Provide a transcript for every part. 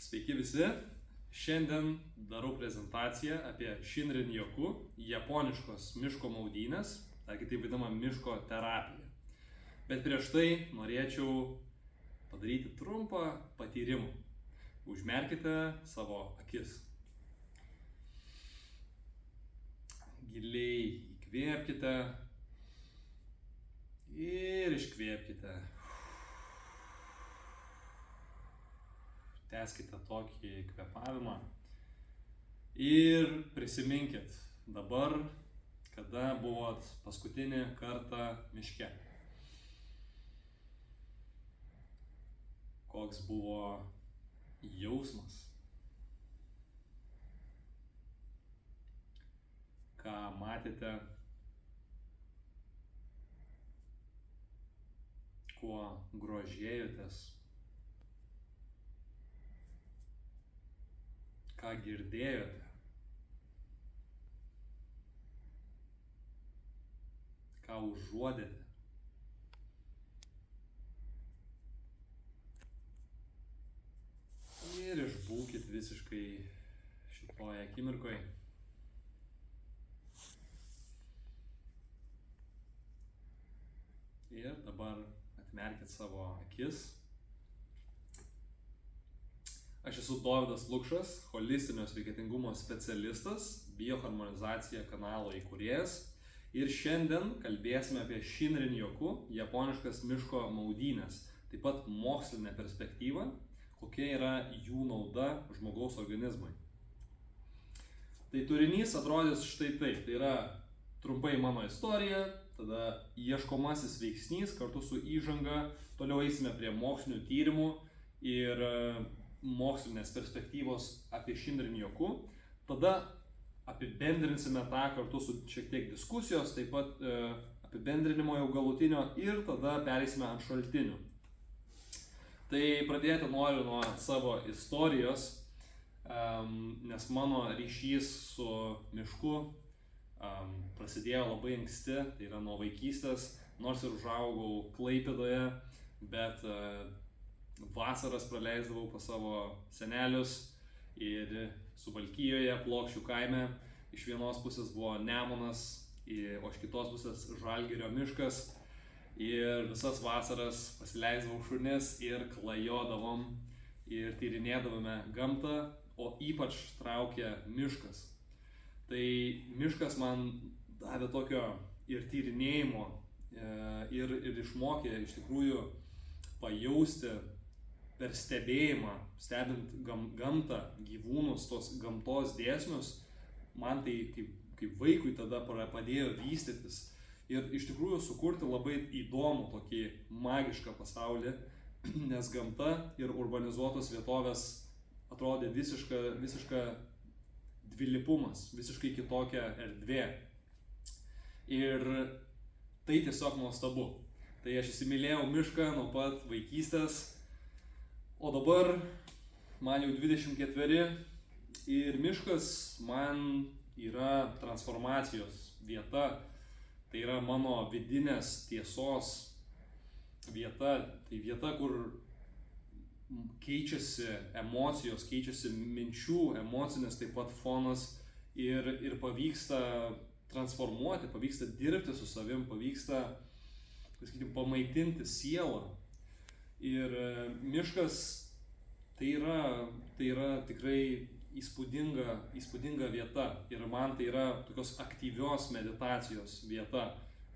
Sveiki visi. Šiandien darau prezentaciją apie Shinrin-yoku, japoniškos miško maudynės, ar kitaip vadinama miško terapija. Bet prieš tai norėčiau padaryti trumpą patyrimą. Užmerkite savo akis. Giliai įkvėpkite ir iškvėpkite. Tęskite tokį kvėpavimą ir prisiminkit dabar, kada buvot paskutinį kartą miške. Koks buvo jausmas? Ką matėte? Kuo grožėjotės? Ką girdėjote? Ką užuodėte? Ir išbūkit visiškai šitoje akimirkoje. Ir dabar atmerkit savo akis. Aš esu Dovydas Lukšas, holistinio sveikatingumo specialistas, bioharmonizacija kanalo įkūrėjas. Ir šiandien kalbėsime apie Shinrin-yoku, japoniškas miško maudynės, taip pat mokslinę perspektyvą, kokia yra jų nauda žmogaus organizmui. Tai turinys atrodys štai taip, tai yra trumpai mano istorija, tada ieškomasis veiksnys kartu su įžanga, toliau eisime prie mokslinių tyrimų ir mokslinės perspektyvos apie Shinrin-yoku, tada apibendrinsime tą kartu su šiek tiek diskusijos, taip pat apibendrinimo jau galutinio ir tada pereisime ant šaltinių. Tai pradėti noriu nuo savo istorijos, nes mano ryšys su mišku prasidėjo labai anksti, tai yra nuo vaikystės, nors ir užaugau Klaipėdoje, bet vasaras praleisdavau pas savo senelius ir Suvalkijoje, Plokščių kaime. Iš vienos pusės buvo Nemunas, o iš kitos pusės Žalgirio miškas. Ir visas vasaras pasileisdavau šunis ir klajodavom ir tyrinėdavome gamtą, o ypač traukė miškas. Tai miškas man davė tokio ir tyrinėjimo ir išmokė iš tikrųjų pajausti per stebėjimą, stebint gamtą, gyvūnus, tos gamtos dėsnius, man tai kaip vaikui tada padėjo vystytis ir iš tikrųjų sukurti labai įdomų tokį magišką pasaulį, nes gamta ir urbanizuotos vietovės atrodė visiška dvilypumas, visiškai kitokia erdvė. Ir tai tiesiog nuostabu. Tai aš įsimylėjau mišką nuo pat vaikystės. O dabar man jau 24 ir miškas man yra transformacijos vieta, tai yra mano vidinės tiesos vieta, tai vieta, kur keičiasi emocijos, keičiasi minčių, emocinės taip pat fonas ir pavyksta transformuoti, pavyksta dirbti su savim, pavyksta, pamaitinti sielą. Ir miškas tai yra tikrai įspūdinga vieta ir man tai yra tokios aktyvios meditacijos vieta,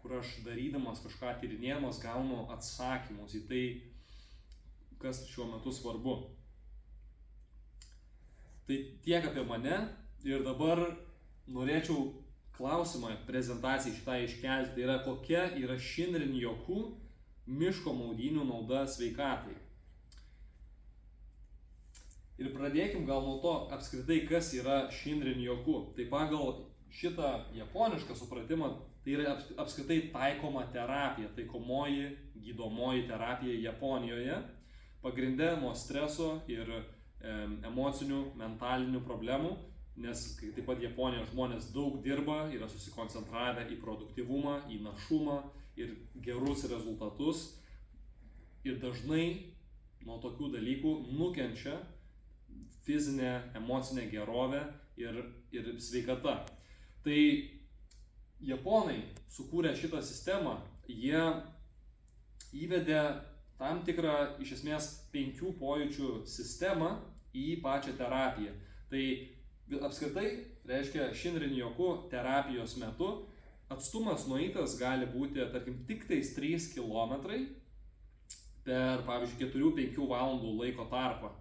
kur aš darydamas kažką tyrinėdamas gaunu atsakymus į tai, kas šiuo metu svarbu. Tai tiek apie mane ir dabar norėčiau klausimą prezentacijai šitai iškelti, tai yra kokia yra Shinrin-yoku miško maudynių nauda sveikatai. Ir pradėkim gal nuo to apskritai, kas yra Shinrin-yoku. Tai pagal šitą japonišką supratimą, tai yra apskritai taikoma terapija, taikomoji gydomoji terapija Japonijoje, pagrinde nuo streso ir emocinių, mentalinių problemų, nes taip pat Japonijos žmonės daug dirba, yra susikoncentravę į produktyvumą, į našumą ir gerus rezultatus ir dažnai nuo tokių dalykų nukenčia fizinė, emocinė gerovė ir sveikata. Tai japonai sukūrė šitą sistemą, jie įvedė tam tikrą, iš esmės, 5 pojūčių sistemą į pačią terapiją. Tai apskritai reiškia Shinrin Yoku terapijos metu atstumas nueitas gali būti, tarkim, tik tais 3 km per, pavyzdžiui, 4-5 valandų laiko tarpą.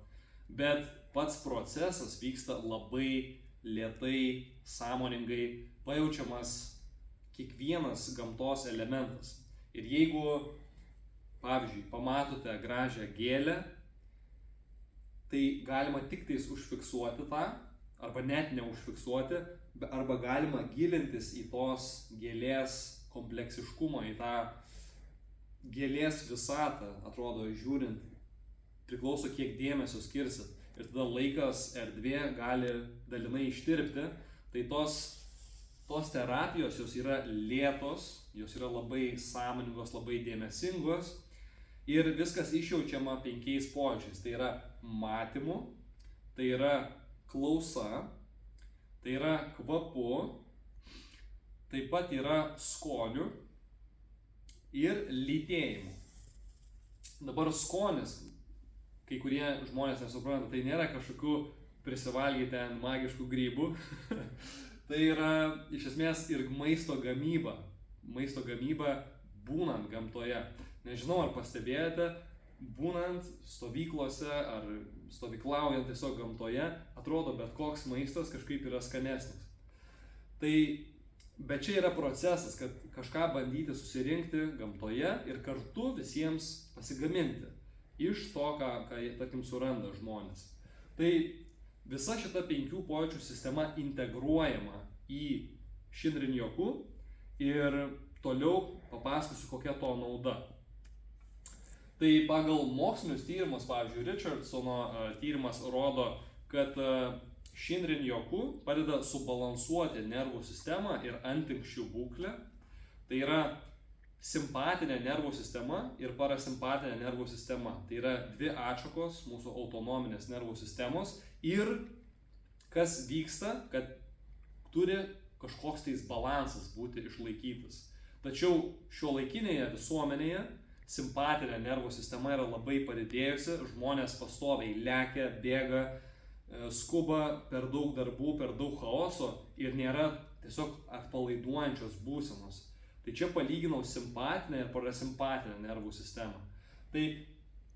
Bet pats procesas vyksta labai lėtai, sąmoningai, pajaučiamas kiekvienas gamtos elementas. Ir jeigu, pavyzdžiui, pamatote gražią gėlę, tai galima tik tais užfiksuoti tą, arba net neužfiksuoti, arba galima gilintis į tos gėlės kompleksiškumą, į tą gėlės visatą, atrodo, žiūrint, priklauso kiek dėmesio skirsit. Ir tada laikas, erdvė gali dalinai ištirpti. Tai tos terapijos, jos yra lėtos, jos yra labai sąmoningos, labai dėmesingos. Ir viskas išjaučiama 5 pojūčiais. Tai yra matymu, tai yra klausa, tai yra kvapu, taip pat yra skoniu ir lytėjimu. Dabar skonis, kai kurie žmonės nesupranta, tai nėra kažkokių prisivalgyti ant magiškų grybų. Tai yra iš esmės ir maisto gamyba. Maisto gamyba būnant gamtoje. Nežinau, ar pastebėjote, būnant stovyklose ar stovyklaujant tiesiog gamtoje, atrodo bet koks maistas kažkaip yra skanesnis. Bet čia yra procesas, kad kažką bandyti susirinkti gamtoje ir kartu visiems pasigaminti iš to, ką tarkim, suranda žmonės. Tai visa šita 5 pojūčių sistema integruojama į Shinrin Yoku ir toliau papasakosiu, kokia to nauda. Tai pagal mokslinius tyrimus, pavyzdžiui, Richardsono tyrimas rodo, kad Shinrin Yoku padeda subalansuoti nervų sistemą ir antinksčių būklę. Tai yra simpatinė nervų sistema ir parasimpatinė nervų sistema. Tai yra 2 atšakos mūsų autonominės nervų sistemos ir kas vyksta, kad turi kažkoks tais balansas būti išlaikytas. Tačiau šiuolaikinėje visuomenėje simpatinė nervų sistema yra labai padidėjusi, žmonės pastoviai lekia, bėga, skuba, per daug darbų, per daug chaoso ir nėra tiesiog atpalaiduojančios būsenos. Tai čia palyginau simpatinę ir parasimpatinę nervų sistemą. Tai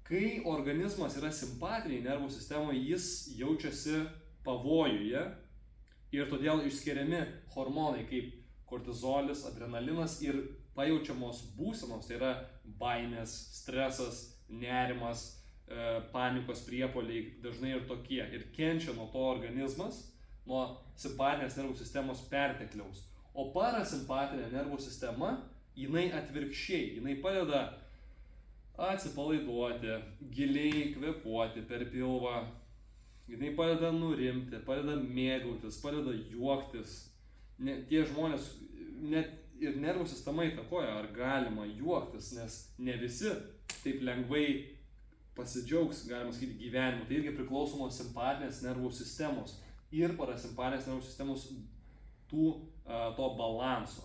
kai organizmas yra simpatiniai nervų sistemoje, jis jaučiasi pavojuje ir todėl išskiriami hormonai kaip kortizolis, adrenalinas ir pajaučiamos būsenos, tai yra baimės, stresas, nerimas, panikos priepuoliai, dažnai ir tokie. Ir kenčia nuo to organizmas, nuo simpatinės nervų sistemos pertekliaus. O parasimpatinė nervų sistema, jinai atvirkščiai, jinai padeda atsipalaiduoti, giliai kvėpuoti per pilvą, jinai padeda nurimti, padeda mėgautis, padeda juoktis. Tie žmonės, net ir nervų sistema įtakoja, ar galima juoktis, nes ne visi taip lengvai pasidžiaugs, galima sakyti, gyvenimu. Tai irgi priklauso nuo simpatinės nervų sistemos ir parasimpatinės nervų sistemos to balanso.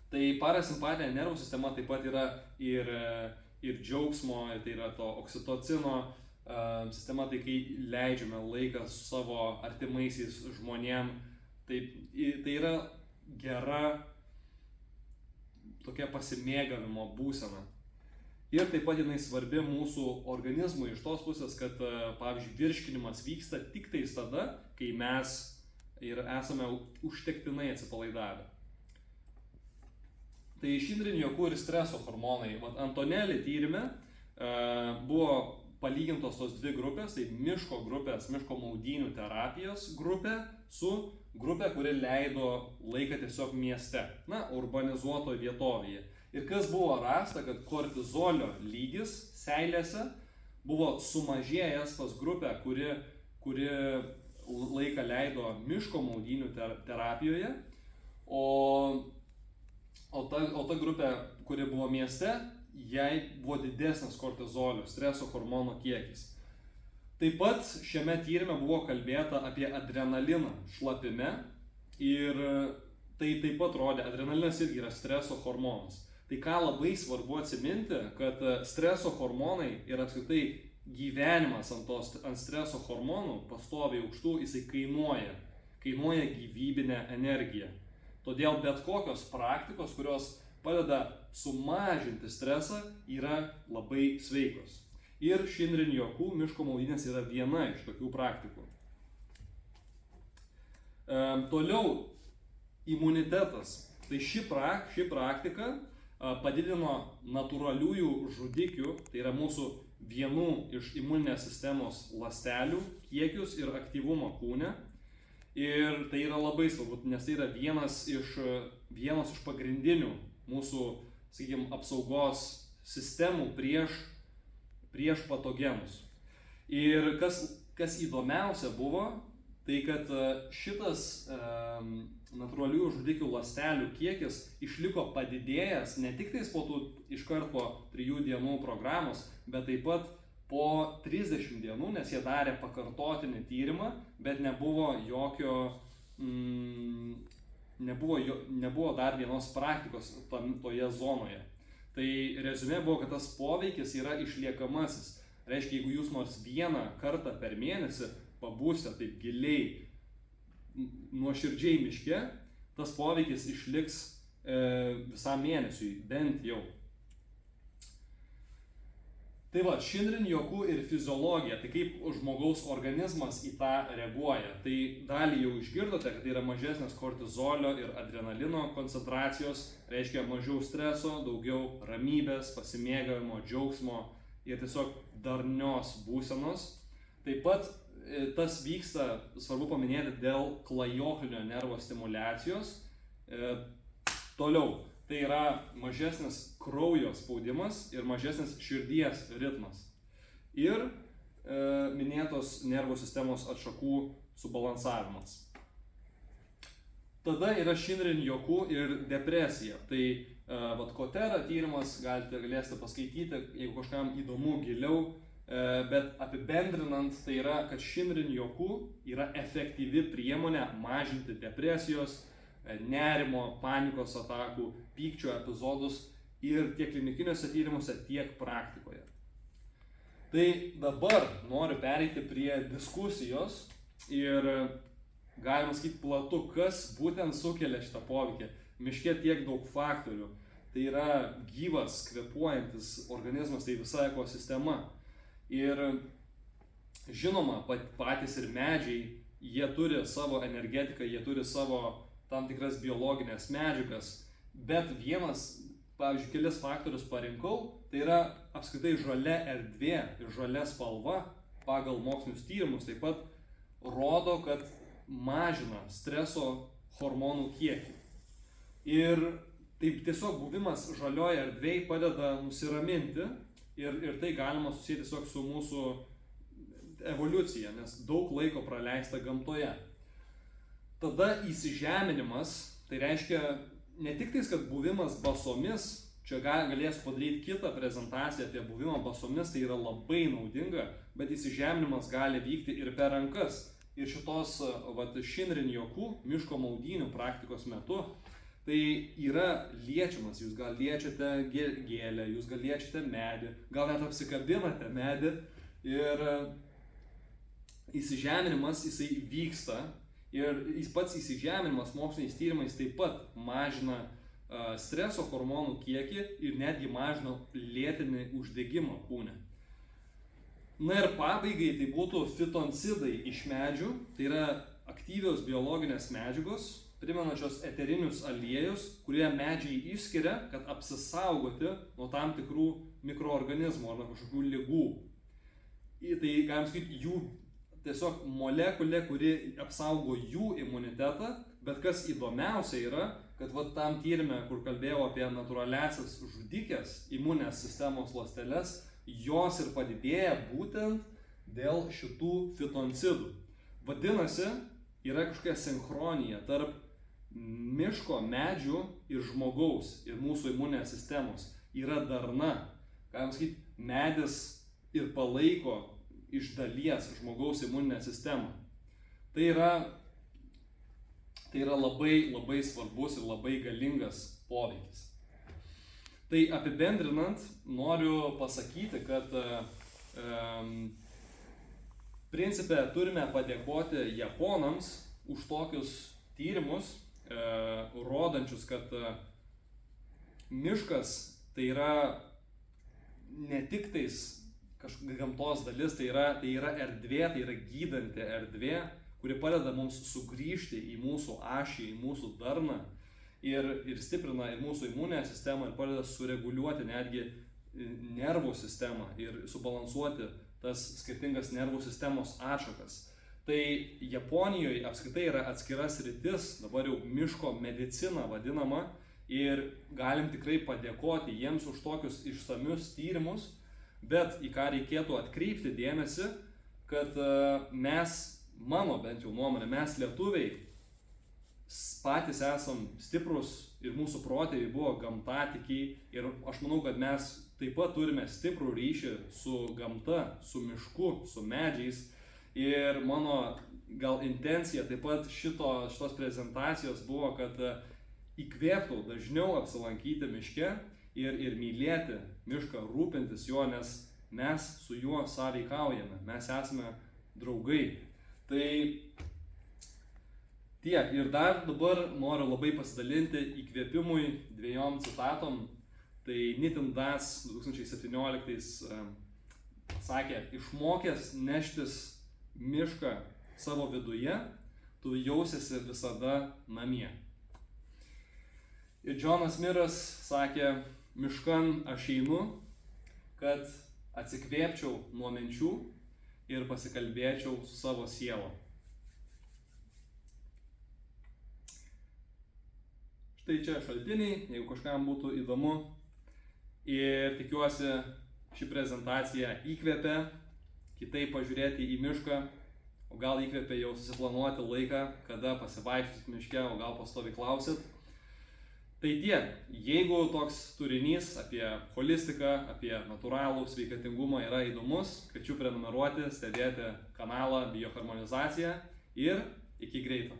Tai parasimpatinė nervų sistema taip pat yra ir džiaugsmo, tai yra to oksitocino sistema, tai kai leidžiame laiką su savo artimaisiais žmonėm, tai yra gera tokia pasimėgavimo būsena. Ir taip pat jinai svarbi mūsų organizmui iš tos pusės, kad, pavyzdžiui, virškinimas vyksta tik tais tada, kai mes ir esame užtektinai atsipalaidavę. Tai Shinrin Yoku ir streso hormonai. Antonelli tyrime buvo palygintos tos 2 grupės, tai miško grupės, miško maudynių terapijos grupė su grupė, kuri leido laiką tiesiog mieste, urbanizuotoje vietovėje. Ir kas buvo rasta, kad kortizolio lygis seilėse buvo sumažėjęs pas grupę, kuri laiką leido miško maudynių terapijoje, o ta grupė, kuri buvo mieste, jai buvo didesnis kortizolio, streso hormono kiekis. Taip pat šiame tyrime buvo kalbėta apie adrenaliną šlapime ir tai taip pat rodė, adrenalinas irgi yra streso hormonas. Tai ką labai svarbu atsiminti, kad streso hormonai ir apskritai gyvenimas ant streso hormonų pastoviai aukštų, jisai kainuoja gyvybinę energiją. Todėl bet kokios praktikos, kurios padeda sumažinti stresą, yra labai sveikos. Ir Shinrin Yoku miško maudynės yra viena iš tokių praktikų. Toliau imunitetas. Tai ši praktika padidino natūraliųjų žudikių, tai yra mūsų vienų iš imuninės sistemos ląstelių kiekius ir aktyvumą kūne. Ir tai yra labai svarbu, nes tai yra vienas iš pagrindinių mūsų, sakykime, apsaugos sistemų prieš patogenus. Ir kas įdomiausia buvo, tai kad šitas natūraliųjų žudikių ląstelių kiekis išliko padidėjęs ne tik tais iškart po 3 dienų programos, bet taip pat po 30 dienų, nes jie darė pakartotinį tyrimą, bet nebuvo dar vienos praktikos toje zonoje. Tai reziumė buvo, kad tas poveikis yra išliekamasis. Reiškia, jeigu jūs nors vieną kartą per mėnesį pabūsite taip giliai, nuoširdžiai miške, tas poveikis išliks visam mėnesiui, bent jau. Tai va, Shinrin Yoku ir fiziologija, tai kaip žmogaus organizmas į tą reaguoja. Tai dalį jau išgirdote, kad tai yra mažesnės kortizolio ir adrenalino koncentracijos, reiškia mažiau streso, daugiau ramybės, pasimėgavimo, džiaugsmo ir tiesiog darnios būsenos. Taip pat tas vyksta, svarbu paminėti, dėl klajoklinio nervo stimuliacijos. Toliau, tai yra mažesnis kraujo spaudimas ir mažesnis širdies ritmas. Ir minėtos nervų sistemos atšakų subalansavimas. Tada yra Shinrin Yoku ir depresija. Tai Kotera tyrimas galėsite paskaityti, jeigu kažkam įdomu giliau. Bet apibendrinant, tai yra, kad Shinrin Yoku yra efektyvi priemonė mažinti depresijos, nerimo, panikos atakų, pykčio epizodus ir tiek klinikiniuose tyrimuose, tiek praktikoje. Tai dabar noriu pereiti prie diskusijos ir galima sakyti platu, kas būtent sukelia šitą poveikį. Miške tiek daug faktorių. Tai yra gyvas, kvėpuojantis organizmas, tai visa ekosistema. Ir žinoma, patys ir medžiai, jie turi savo energetiką, jie turi savo tam tikras biologinės medžiagas, bet vienas, pavyzdžiui, kelis faktorius parinkau, tai yra apskritai žalia erdvė ir žalia spalva pagal mokslinius tyrimus taip pat rodo, kad mažina streso hormonų kiekį. Ir taip tiesiog buvimas žalioje erdvėje padeda nusiraminti. Ir tai galima susijęti tiesiog su mūsų evoliucija, nes daug laiko praleista gamtoje. Tada įsižeminimas, tai reiškia ne tik tais, kad buvimas basomis, čia galėsiu padaryti kitą prezentaciją apie buvimą basomis, tai yra labai naudinga, bet įsižeminimas gali vykti ir per rankas. Ir šitos Shinrin Yoku miško maudynių praktikos metu tai yra liečiamas, jūs gal liečiate gėlę, jūs gal liečiate medį, gal net apsikabinate medį ir įsižeminimas jisai vyksta ir pats įsižeminimas moksliniais tyrimais taip pat mažina streso hormonų kiekį ir netgi mažina lėtinį uždegimą kūne. Na ir pabaigai tai būtų fitoncidai iš medžių, tai yra aktyvios biologinės medžiagos, primenančios eterinius aliejus, kurie medžiai išskiria, kad apsisaugoti nuo tam tikrų mikroorganizmų ar nuo kažkokių ligų. Tai galim sakyti, jų tiesiog molekulė, kuri apsaugo jų imunitetą, bet kas įdomiausia yra, kad tam tyrime, kur kalbėjau apie natūraliasias žudikės imuninės sistemos ląsteles, jos ir padidėja būtent dėl šitų fitoncidų. Vadinasi, yra kažkokia sinchronija tarp miško, medžių ir žmogaus ir mūsų imuninės sistemos. Yra darna. Galim sakyti, medis ir palaiko iš dalies žmogaus imuninę sistemą. Tai yra labai svarbus ir labai galingas poveikis. Tai apibendrinant, noriu pasakyti, kad principe turime padėkoti japonams už tokius tyrimus, rodančius, kad miškas tai yra ne tik tais kažkokia gamtos dalis, tai yra erdvė, tai yra gydanti erdvė, kuri padeda mums sugrįžti į mūsų ašį, į mūsų darną ir stiprina ir mūsų imuninę sistemą ir padeda sureguliuoti netgi nervų sistemą ir subalansuoti tas skirtingas nervų sistemos atšakas. Tai Japonijoje apskritai yra atskira sritis, dabar jau miško medicina vadinama, ir galim tikrai padėkoti jiems už tokius išsamius tyrimus, bet į ką reikėtų atkreipti dėmesį, kad mes, mano bent jau nuomonė, mes lietuviai patys esam stiprus ir mūsų protėviai buvo gamtatikiai ir aš manau, kad mes taip pat turime stiprų ryšį su gamta, su mišku, su medžiais ir mano gal intencija taip pat šitos prezentacijos buvo, kad įkvėptų dažniau apsilankyti miške ir mylėti mišką, rūpintis juo, nes mes su juo sąveikaujame, mes esame draugai. Tai tiek. Ir dar dabar noriu labai pasidalinti įkvėpimui dviejom citatom. Tai Nitin Das 2017 sakė, išmokęs neštis mišką savo viduje, tu jausiesi visada namie. Ir Džonas Miras sakė, miškan aš einu, kad atsikvėpčiau nuo minčių ir pasikalbėčiau su savo siela. Štai čia šaltiniai, jeigu kažkam būtų įdomu. Ir tikiuosi, ši prezentacija įkvėpė kitaip pažiūrėti į mišką, o gal įkvėpė jau susiplanuoti laiką, kada pasivaikščiosit miške, o gal pastovyklausit. Tai tiek, jeigu toks turinys apie holistiką, apie natūralų sveikatingumą yra įdomus, kviečiu prenumeruoti, stebėti kanalą Bioharmonizacija ir iki greito.